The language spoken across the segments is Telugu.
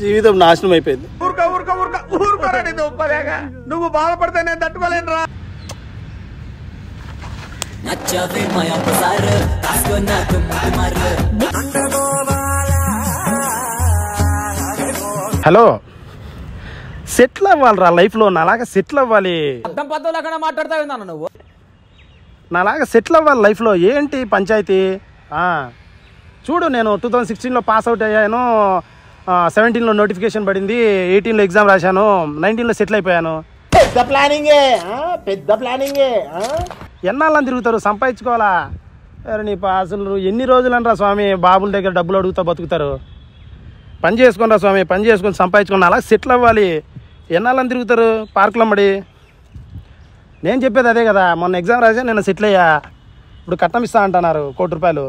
జీవితం నాశనం అయిపోయింది. నువ్వు బాధపడితే నేను తట్టుకోలేనురా. హలో, సెటిల్ అవ్వాలిరా లైఫ్లో. నాలాగా సెటిల్ అవ్వాలి. మాట్లాడతావు నువ్వు. నాలాగా సెటిల్ అవ్వాలి లైఫ్లో. ఏంటి పంచాయతీ? చూడు, నేను 2016లో పాస్ అవుట్ అయ్యాను, 17లో నోటిఫికేషన్ పడింది, 18లో ఎగ్జామ్ రాశాను, 19లో సెటిల్ అయిపోయాను. పెద్ద ప్లానింగే. ఎన్నాళ్ళని తిరుగుతారు? సంపాదించుకోవాలా? నీ అసలు ఎన్ని రోజులనరా స్వామి బాబుల దగ్గర డబ్బులు అడుగుతా బతుకుతారు? పని చేసుకోనరా స్వామి, పని చేసుకొని సంపాదించుకుని అలా సెటిల్ అవ్వాలి. ఎన్నాళ్ళని తిరుగుతారు పార్కులో మడి? నేను చెప్పేది అదే కదా. మొన్న ఎగ్జామ్ రాసా, నేను సెటిల్ అయ్యా. ఇప్పుడు కట్నం ఇస్తా అంటున్నారు ₹1 కోటి.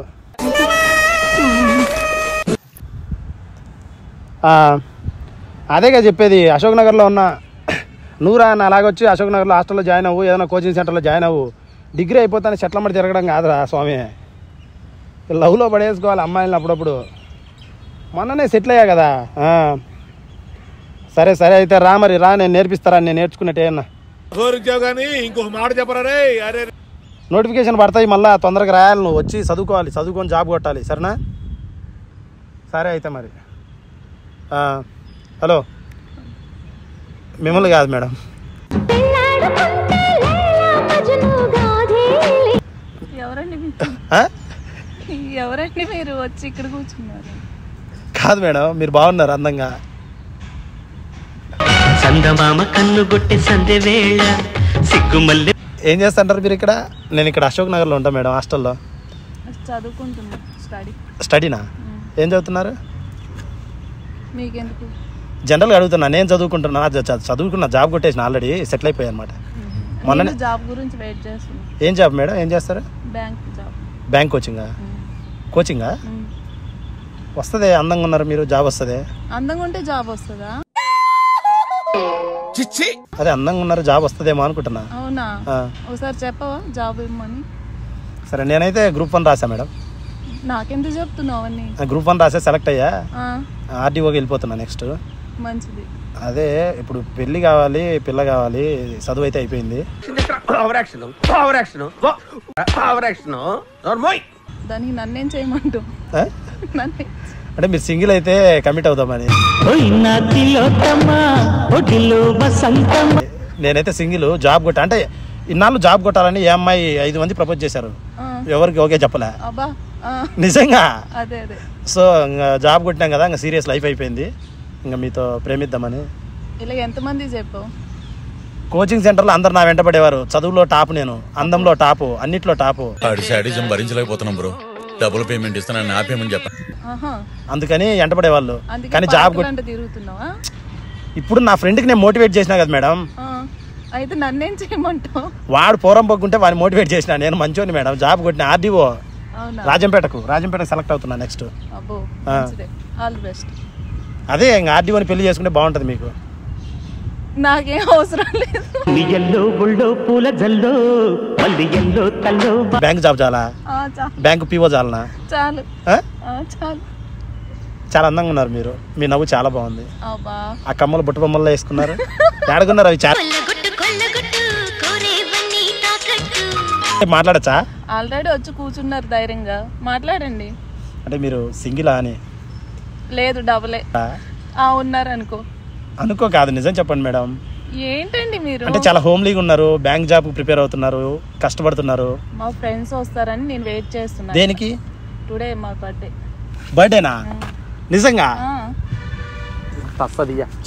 అదేగా చెప్పేది. అశోక్ నగర్లో ఉన్నా. నువ్వురా నా అలాగొచ్చి అశోక్ నగర్లో హాస్టల్లో జాయిన్ అవ్వు, ఏదైనా కోచింగ్ సెంటర్లో జాయిన్ అవ్వు. డిగ్రీ అయిపోతానే చెట్లమ్మడి తిరగడం కాదురా స్వామి. లవ్లో పడేసుకోవాలి అమ్మాయిలను అప్పుడప్పుడు. మొన్ననే సెటిల్ అయ్యా కదా. సరే సరే అయితే రా, మరి రా, నేను నేర్పిస్తారా? నేను నేర్చుకున్నట్టే అన్నా. ఇంకొక మాట చెప్పరా? నోటిఫికేషన్ పడతాయి, మళ్ళీ తొందరగా రాయాలి. నువ్వు వచ్చి చదువుకోవాలి, చదువుకొని జాబ్ కొట్టాలి. సరేనా? సరే అయితే మరి. హలో, మిమ్మల్ని కాదు మేడం. ఎవరండి మీరు వచ్చి ఇక్కడ కూర్చున్నారు? కాదు మేడం, మీరు బాగున్నారు అందంగా. ఏం చేస్తుంటారు మీరు ఇక్కడ? నేను ఇక్కడ అశోక్ నగర్లో ఉంటాను మేడం, హాస్టల్లో చదువుకుంటున్నా. స్టడీనా? ఏం చదువుతున్నారు? మీకెందుకు? జనరల్గా అడుగుతున్నా. నేను చదువుకుంటున్నా, చదువుకున్నా, జాబ్ కొట్టేసిన, ఆల్రెడీ సెటిల్ అయిపోయాయి అనమాట. మొన్న జాబ్ గురించి వెయిట్ చేస్తున్నా. ఏం జాబ్ మేడం? ఏం చేస్తారు? Bank job. బ్యాంక్ కోచింగా వస్తుంది. అందంగా ఉన్నారు మీరు, జాబ్ వస్తుంది. అందంగా ఉంటే జాబ్ వస్తుందా? అదే అందంగా ఉన్నారు, జాబ్ వస్తుందేమో అనుకుంటున్నా. అవునా? ఒకసారి చెప్పవా జాబ్ ఇమ్మని? సరే, నేనైతే గ్రూప్ 1 రాసా మేడం. నాకెందుకు చెప్తున్నావు అవన్నీ? గ్రూప్ 1 రాసా, సెలెక్ట్ అయ్యా. ఆర్డీఓకి వెళ్ళిపోతున్నా నెక్స్ట్. మంచిది. అదే ఇప్పుడు పెళ్లి కావాలి, పిల్ల కావాలి, చదువు అయితే అయిపోయింది. దానికి నన్నేం చేయమంటూ? అంటే మీరు సింగిల్ అయితే కమిట్ అవుతామని. నేనైతే సింగిల్, జాబ్ కొట్టా. అంటే ఇన్నాళ్ళు జాబ్ కొట్టాలని ఏ అమ్మాయి 5 మంది ప్రపోజ్ చేశారు, ఎవరికి ఓకే చెప్పలే. నిజంగా. సో ఇంకా జాబ్ కొట్టినాం కదా, ఇంకా సీరియస్ లైఫ్ అయిపోయింది. ఇంకా మీతో ప్రేమిద్దామని. ఇలా ఎంతమంది చెప్పావు? కోచింగ్ సెంటర్లో అందరు నా వెంట పడేవారు. చదువులో టాప్ నేను, అందంలో టాపు, అన్నిట్లో టాపు. భరించలేకపోతున్నాం బ్రో, డబుల్ పేమెంట్ ఇస్తానని ఆపేమని చెప్పాను. అందుకని వెంటపడేవాళ్ళు. కానీ జాబ్ తిరుగుతున్నావా? ఇప్పుడు నా ఫ్రెండ్కి నేను మోటివేట్ చేసినా కదా మేడం. అయితే నన్నేం చేయమంటావు? వాడు పూర్వం పొగ్గుంటే వాడిని మోటివేట్ చేసిన. నేను మంచోని మేడం, జాబ్ కొట్టిన. ఆర్డీఓ రాజంపేటకు సెలెక్ట్ అవుతున్నా నెక్స్ట్. అదే ఇంకా ఆర్డీఓని పెళ్లి చేసుకుంటే బాగుంటది మీకు. నాకేం అవసరం లేదు. బ్యాంక్ జాబ్ చాలా? బ్యాంక్ పీఓ చాలనా? చాలు. చాలా అందంగా ఉన్నారు మీరు. మీ నవ్వు చాలా బాగుంది. ఆ కమ్మలు బుట్ట బొమ్మల్లో వేసుకున్నారు. ఎడగున్నారు అవి? చాలా మాట్లాడచ్చా? ఆల్రెడీ వచ్చి కూర్చున్నారు ధైర్యంగా, మాట్లాడండి. అంటే మీరు సింగిలా అని? లేదు, డబులే. ఉన్నారు అనుకో కాదు, నిజం చెప్పండి మేడం. ఏంటండి మీరు? అంటే చాలా హోమ్లీగా ఉన్నారు, బ్యాంక్ జాబ్ ప్రిపేర్ అవుతున్నారు, కష్టపడుతున్నారు. మా ఫ్రెండ్స్ వస్తారని నేను వెయిట్ చేస్తున్నా. దేనికి? టుడే మా బర్త్డేనా? నిజంగా?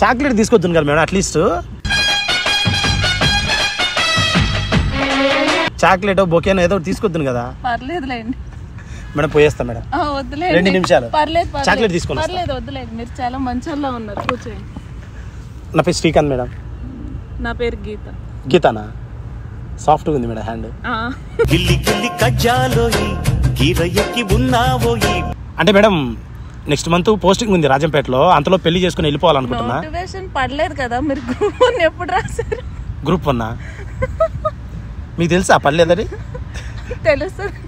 చాక్లెట్ తీసుకొద్దు కదా మేడం, అట్లీస్ట్ చాక్లెట్ బొకేనో ఏదో తీసుకొద్దు కదా. పర్లేదులేండి మేడం, పోయేస్తా మేడం. 2 నిమిషాలు. చాక్లెట్ తీసుకోండి. పర్లేదు, వద్దులేదు. మీరు చాలా మంచిగా ఉన్నారు, కూర్చోండి. నా పేరు శ్రీకాంత్ మేడం. నా పేరు గీత. గీతానా? సాఫ్ట్గా ఉంది మేడం హ్యాండ్. అంటే మేడం నెక్స్ట్ మంత్ పోస్టింగ్ ఉంది రాజంపేటలో, అంతలో పెళ్లి చేసుకుని వెళ్ళిపోవాలనుకుంటున్నా. నోటిఫికేషన్ పడలేదు కదా, మీరు గ్రూప్ 1 ఎప్పుడు రాశారు? గ్రూప్ 1 మీకు తెలుసా? పడలేదని తెలుస్తుంది.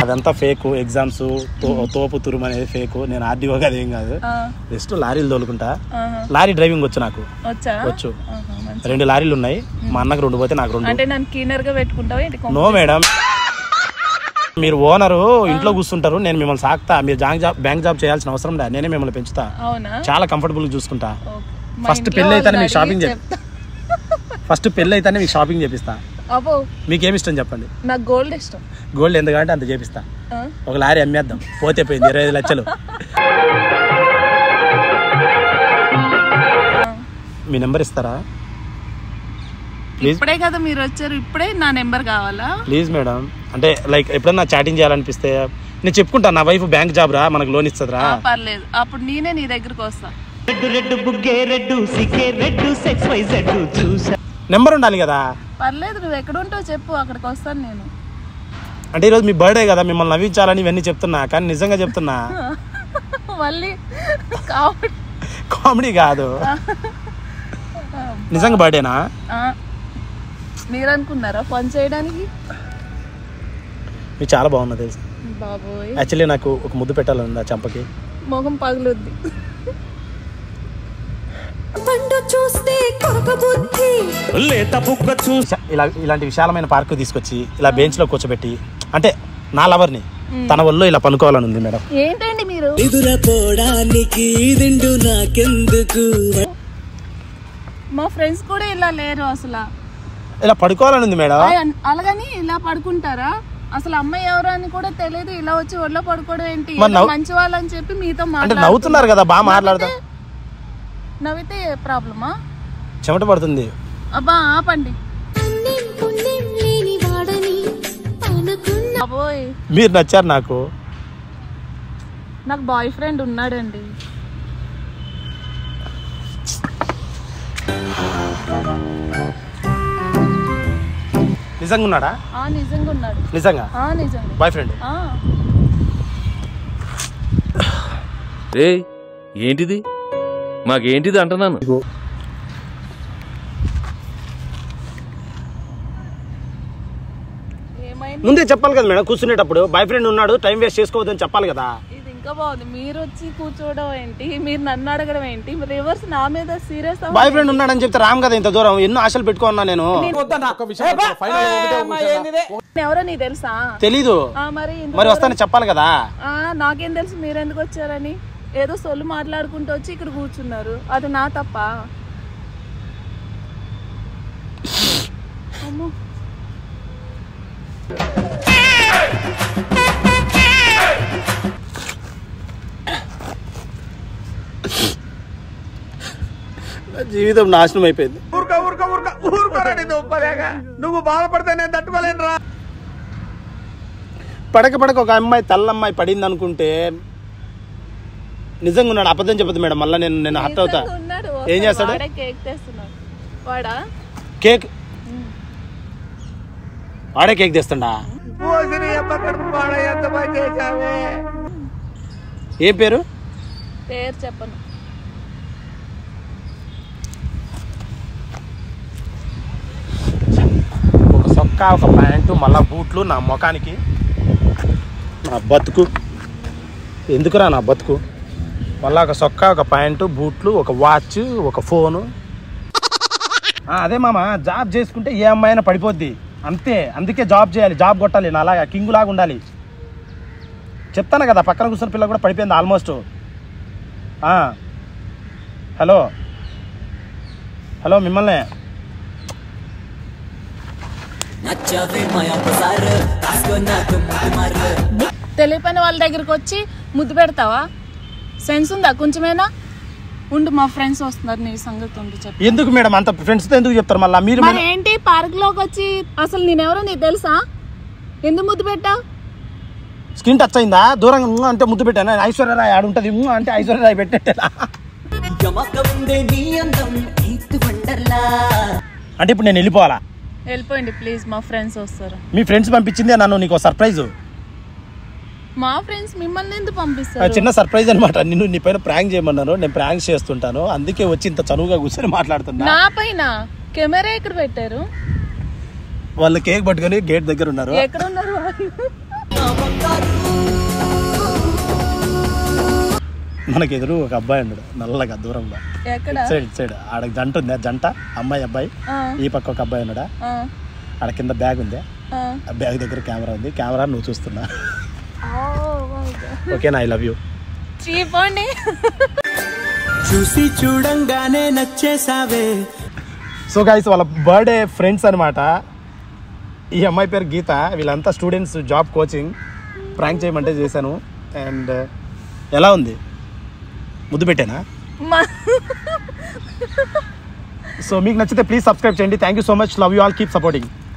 అదంతా ఫేక్. ఎగ్జామ్స్ తోపు తురుము అనేది ఫేక్. నేను ఆర్డీఓ కాదు, ఏం కాదు, జస్ట్ లారీలు తోలుకుంటా. లారీ డ్రైవింగ్ వచ్చు నాకు, వచ్చు. 2 లారీలు ఉన్నాయి. మా అన్నకు 2 పోతే నాకు 2. అంటే నన్ను క్లీనర్ గా పెట్టుకుంటావా? నో మేడం, మీరు ఓనరు, ఇంట్లో కూర్చుంటారు, నేను మిమ్మల్ని సాకుతా. మీరు బ్యాంక్ జాబ్ చేయాల్సిన అవసరం లేదు, నేనే మిమ్మల్ని పెంచుతా. చాలా కంఫర్టబుల్ గా చూసుకుంటా. ఫస్ట్ పెళ్లి అయితేనే మీకు షాపింగ్ చేపిస్తా. మీకేమి ఇష్టం చెప్పండి? నాకు గోల్డ్ ఇష్టం. గోల్డ్ ఎందుకంటే అంత చేపిస్తా. ఒక లారీ అమ్మేద్దాం, పోతే పోయింది 25 లక్షలు. మీ నెంబర్ ఇస్తారా ప్లీజ్? ఇప్పుడే కదా మీరు వచ్చారు, ఇప్పుడే నా నెంబర్ కావాలా? Please madam. అంటే లైక్ ఎప్పుడన్నా చాటింగ్ చేయాలనిపిస్తే నేను చెప్పుకుంటా, నా వైఫ్ బ్యాంక్ జాబ్ రా, మనకు లోన్ ఇస్తుందిరా. పర్లేదు, అప్పుడు నేనే నీ దగ్గరకు వస్తా. నెంబర్ ఉండాలి కదా. పర్లేదు, నువ్వు ఎక్కడ ఉంటావు చెప్పు, అక్కడికి వస్తాను నేను. అంటే ఈరోజు మీ బర్త్డే కదా, మిమ్మల్ని నవ్వించాలని ఇవన్నీ చెప్తున్నా, కానీ నిజంగా చెప్తున్నా. మళ్ళీ కామెడీ కాదు, నిజంగా బర్త్డేనా? మీరు అనుకున్నారా ఫోన్ చేయడానికి? మీకు చాలా బాగున్నది తెలుసు బాబోయ్. యాక్చువల్లీ నాకు ఒక ముద్దు పెట్టాలనుంది, ఆ చంపకి. మొహం పగులుద్ది. ఇలాంటి విశాలమైన పార్కు తీసుకొచ్చి ఇలా బెంచ్ లో కూర్చోబెట్టి, అంటే నా లవర్ని తన వల్ల ఇలా పనుకోవాలని ఉంది మేడం. ఏంటండి మీరు? మా ఫ్రెండ్స్ కూడా ఇలా లేరు అసలు. ఇలా పడుకోవాలని ఉంది మేడం. అలాగని ఇలా పడుకుంటారా? అసలు అమ్మాయి ఎవరు అని కూడా తెలియదు, ఇలా వచ్చి ఒళ్ళో పడుకోవడం ఏంటి? మంచి వాళ్ళని చెప్పి మీతో నవ్వుతున్నారు కదా, బాగా మాట్లాడతా. నవ్వితే ప్రాబ్లమా? చెమట పడుతుంది. అబ్బా ఆపండి. మీరు నచ్చారు నాకు. నాకు బాయ్ ఫ్రెండ్ ఉన్నాడండి. నిజంగా ఉన్నాడా? నిజంగా ఉన్నాడు. నిజంగా? నిజంగా. Boy friend? ఏంటిది మాకేంటిది అంటున్నాను. ముందే చెప్పాలి కదా మేడం, కూర్చునేటప్పుడు బాయ్ ఫ్రెండ్ ఉన్నాడు, టైం వేస్ట్ చేసుకోవద్దని చెప్పాలి కదా. ఇది ఇంకా బాగుంది. మీరు వచ్చి కూర్చోవడం ఏంటి, మీరు నన్ను అడగడం ఏంటి, రివర్స్ నా మీద సీరియస్. బాయ్ ఫ్రెండ్ ఉన్నాడని చెప్తే రామ్ కదా ఇంత దూరం, ఎన్నో ఆశలు పెట్టుకున్నా నేను. ఎవరో నీకు తెలుసా? తెలీదు. మరి వస్తానని చెప్పాలి కదా. నాకేం తెలుసు మీరు ఎందుకు వచ్చారని. ఏదో సొల్లు మాట్లాడుకుంటూ వచ్చి ఇక్కడ కూర్చున్నారు, అది నా తప్ప? జీవితం నాశనం అయిపోయింది. నువ్వు బాధపడితే నేను తట్టుకోలేనురా. పడక ఒక అమ్మాయి తెల్లమ్మాయి పడింది అనుకుంటే నిజంగా ఉన్నాడు, అబద్ధం చెప్పదు మేడం. మళ్ళీ నేను హర్ట్ అవుతా. ఏం చేస్తాడు? కేక్ వాడే కేక్ తెస్తుండా? ఏ పేరు? పేరు చెప్పను. ఒక సొక్కా, ఒక ప్యాంటు, మళ్ళా బూట్లు, నా ముఖానికి. నా బతుకు ఎందుకురా నా బతుకు? మళ్ళా ఒక సొక్కా, ఒక ప్యాంటు, బూట్లు, ఒక వాచ్, ఒక ఫోను. అదే మామ, జాబ్ చేసుకుంటే ఏ అమ్మాయినా పడిపోద్ది అంతే. అందుకే జాబ్ చేయాలి, జాబ్ కొట్టాలి. నా అలాగా కింగ్ లాగా ఉండాలి. చెప్తాను కదా, పక్కన కూర్చున్న పిల్ల కూడా పడిపోయింది ఆల్మోస్ట్. హలో హలో, మిమ్మల్ని తెలియని వాళ్ళ దగ్గరకు వచ్చి ముద్దు పెడతావా? సెన్స్ ఉందా కొంచెమేనా? ఉండు, మా ఫ్రెండ్స్ వస్తున్నారు, నీ సంగతి ఉండి చెప్పు. ఎందుకు మేడం అంత ఫ్రెండ్స్ తో ఎందుకు చెప్తారు మళ్ళీ మీరు? మరి ఏంటి పార్క్ లోకి వచ్చి అసలు నేనెవరో నీకు తెలుసా? ఎందుకు ముద్దు పెట్టావు? స్కిన్ టచ్ అయిందా? దూరంగా అంటే ముద్దు పెట్టాను. ఐశ్వర్యరాయ్ ఆడు ఉంటుంది అంటే ఐశ్వర్యరాయ్ పెట్టేలా. అంటే ఇప్పుడు నేను వెళ్ళిపోవాలా? వెళ్ళిపోయింది ప్లీజ్, మా ఫ్రెండ్స్ వస్తారు. మీ ఫ్రెండ్స్ పంపించిందే నన్ను నీకు సర్ప్రైజ్. మా ఫ్రెండ్స్ మిమ్మల్ని ఎందుకు పంపిస్తారు? చిన్న సర్ప్రైజ్ అనమాట. నిన్ను నీ పైన ప్రాంక్ చేయమన్నాను, నేను ప్రాంక్ చేస్తుంటాను, అందుకే వచ్చి ఇంత చనువుగా కూర్చొని మాట్లాడుతున్నా. నా పైన కెమెరా ఎక్కడ పెట్టారు? వాళ్ళు కేక్ పట్టుకొని గేట్ దగ్గర ఉన్నారు. ఎక్కడ ఉన్నారు వాళ్ళు? మనకి ఎదురు ఒక అబ్బాయి ఉన్నాడు నల్లగా దూరంలో. ఎక్కడ? ఇటు సైడ్ ఆడ జంట ఉంది, జంట అమ్మాయి అబ్బాయి. ఈ పక్క ఒక అబ్బాయి ఉన్నాడా, ఆడ కింద బ్యాగ్ ఉంది, ఆ బ్యాగ్ దగ్గర కెమెరా ఉంది. కెమెరా నువ్వు చూస్తున్నా. ఓకేనా? I love you. చీపోండి. చూసి చూడంగానే నచ్చేసావే. సో గైస్ వాళ్ళ బర్త్డే ఫ్రెండ్స్ అనమాట. ఈ అమ్మాయి పేరు గీత. వీళ్ళంతా స్టూడెంట్స్, జాబ్ కోచింగ్. ప్రాంక్ చేయమంటే చేశాను. అండ్ ఎలా ఉంది? ముద్దు పెట్టానా? సో మీకు నచ్చితే ప్లీజ్ సబ్స్క్రైబ్ చేయండి. Thank you so much. Love you all. Keep supporting.